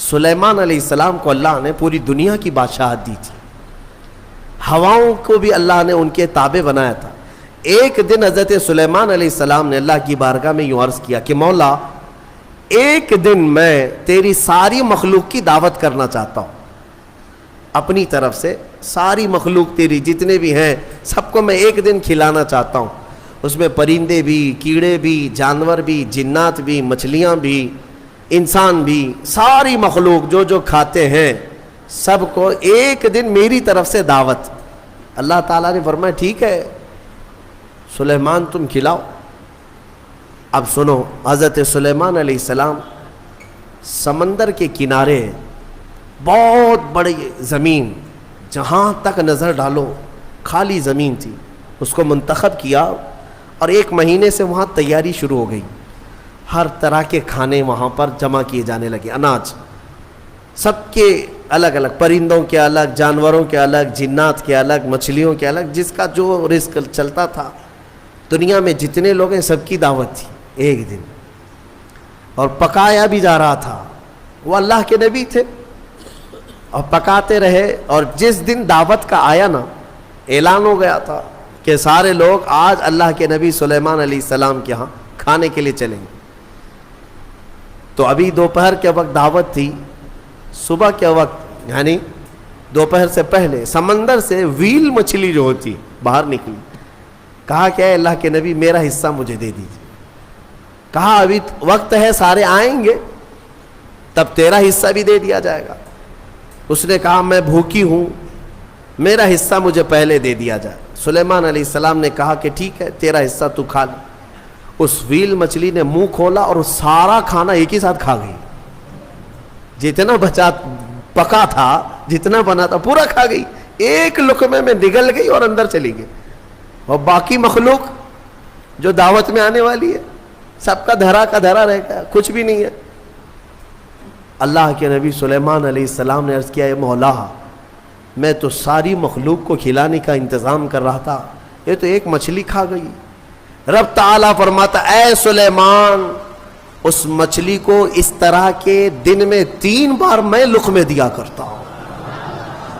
سلیمان علیہ السلام کو اللہ نے پوری دنیا کی بادشاہت دی تھی، ہواؤں کو بھی اللہ نے ان کے تابع بنایا تھا۔ ایک دن حضرت سلیمان علیہ السلام نے اللہ کی بارگاہ میں یوں عرض کیا کہ مولا ایک دن میں تیری ساری مخلوق کی دعوت کرنا چاہتا ہوں، اپنی طرف سے ساری مخلوق تیری جتنے بھی ہیں سب کو میں ایک دن کھلانا چاہتا ہوں، اس میں پرندے بھی، کیڑے بھی، جانور بھی، جنات بھی، مچھلیاں بھی، انسان بھی، ساری مخلوق جو جو کھاتے ہیں سب کو ایک دن میری طرف سے دعوت۔ اللہ تعالیٰ نے فرمایا ٹھیک ہے سلیمان تم کھلاؤ۔ اب سنو، حضرت سلیمان علیہ السلام سمندر کے کنارے بہت بڑی زمین، جہاں تک نظر ڈالو خالی زمین تھی، اس کو منتخب کیا اور ایک مہینے سے وہاں تیاری شروع ہو گئی۔ ہر طرح کے کھانے وہاں پر جمع کیے جانے لگے، اناج سب کے الگ الگ، پرندوں کے الگ، جانوروں کے الگ، جنات کے الگ، مچھلیوں کے الگ، جس کا جو رزق چلتا تھا دنیا میں جتنے لوگ ہیں سب کی دعوت تھی ایک دن، اور پکایا بھی جا رہا تھا۔ وہ اللہ کے نبی تھے اور پکاتے رہے، اور جس دن دعوت کا آیا نا اعلان ہو گیا تھا کہ سارے لوگ آج اللہ کے نبی سلیمان علیہ السلام کے ہاں کھانے کے لیے چلیں گے۔ تو ابھی دوپہر کے وقت دعوت تھی، صبح کے وقت یعنی دوپہر سے پہلے سمندر سے ویل مچھلی جو ہوتی باہر نکلی، کہا کہ اے اللہ کے نبی میرا حصہ مجھے دے دیجیے۔ کہا ابھی وقت ہے، سارے آئیں گے تب تیرا حصہ بھی دے دیا جائے گا۔ اس نے کہا میں بھوکی ہوں، میرا حصہ مجھے پہلے دے دیا جائے۔ سلیمان علیہ السلام نے کہا کہ ٹھیک ہے تیرا حصہ تو کھا لے۔ اس ویل مچھلی نے منہ کھولا اور سارا کھانا ایک ہی ساتھ کھا گئی، جتنا بچا پکا تھا، جتنا بنا تھا پورا کھا گئی، ایک لقمے میں نگل گئی اور اندر چلی گئی۔ اور باقی مخلوق جو دعوت میں آنے والی ہے سب کا دھرا رہ گیا، کچھ بھی نہیں ہے۔ اللہ کے نبی سلیمان علیہ السلام نے عرض کیا اے مولا میں تو ساری مخلوق کو کھلانے کا انتظام کر رہا تھا، یہ تو ایک مچھلی کھا گئی۔ رب تعالیٰ فرماتا اے سلیمان اس مچھلی کو اس طرح کے دن میں 3 بار میں لقمے دیا کرتا ہوں،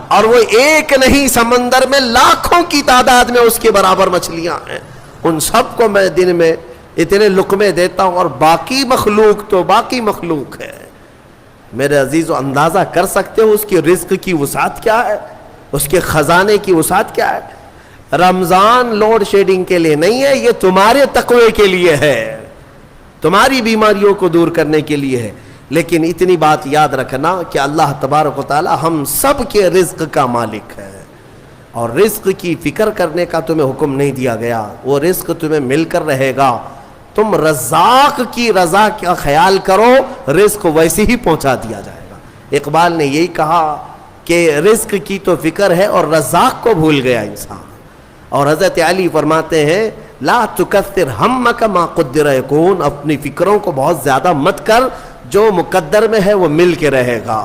اور وہ ایک نہیں، سمندر میں لاکھوں کی تعداد میں اس کے برابر مچھلیاں ہیں، ان سب کو میں دن میں اتنے لقمے دیتا ہوں، اور باقی مخلوق تو باقی مخلوق ہے۔ میرے عزیزو اندازہ کر سکتے ہو اس کی رزق کی وسعت کیا ہے، اس کے خزانے کی وسعت کیا ہے۔ رمضان لوڈ شیڈنگ کے لیے نہیں ہے، یہ تمہارے تقوی کے لیے ہے، تمہاری بیماریوں کو دور کرنے کے لیے ہے۔ لیکن اتنی بات یاد رکھنا کہ اللہ تبارک و تعالی ہم سب کے رزق کا مالک ہے، اور رزق کی فکر کرنے کا تمہیں حکم نہیں دیا گیا، وہ رزق تمہیں مل کر رہے گا۔ تم رزاق کی رضا کا خیال کرو، رزق ویسے ہی پہنچا دیا جائے گا۔ اقبال نے یہی کہا کہ رزق کی تو فکر ہے اور رزاق کو بھول گیا انسان۔ اور حضرت علی فرماتے ہیں لا تکثر ہمک ما قدر یکون، اپنی فکروں کو بہت زیادہ مت کر، جو مقدر میں ہے وہ مل کے رہے گا۔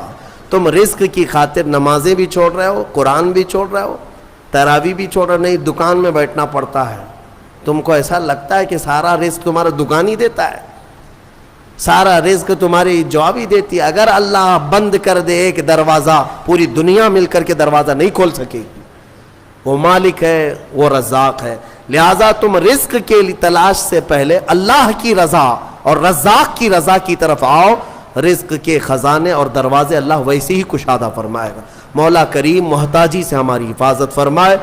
تم رزق کی خاطر نمازیں بھی چھوڑ رہے ہو، قرآن بھی چھوڑ رہے ہو، تراویح بھی چھوڑ رہے ہو، نہیں دکان میں بیٹھنا پڑتا ہے۔ تم کو ایسا لگتا ہے کہ سارا رزق تمہارا دکان ہی دیتا ہے، سارا رزق تمہاری جاب ہی دیتی ہے۔ اگر اللہ بند کر دے ایک دروازہ، پوری دنیا مل کر کے دروازہ نہیں کھول سکے گی۔ وہ مالک ہے، وہ رزاق ہے۔ لہٰذا تم رزق کے لیے تلاش سے پہلے اللہ کی رضا اور رزاق کی رضا کی طرف آؤ، رزق کے خزانے اور دروازے اللہ ویسے ہی کشادہ فرمائے گا۔ مولا کریم محتاجی سے ہماری حفاظت فرمائے۔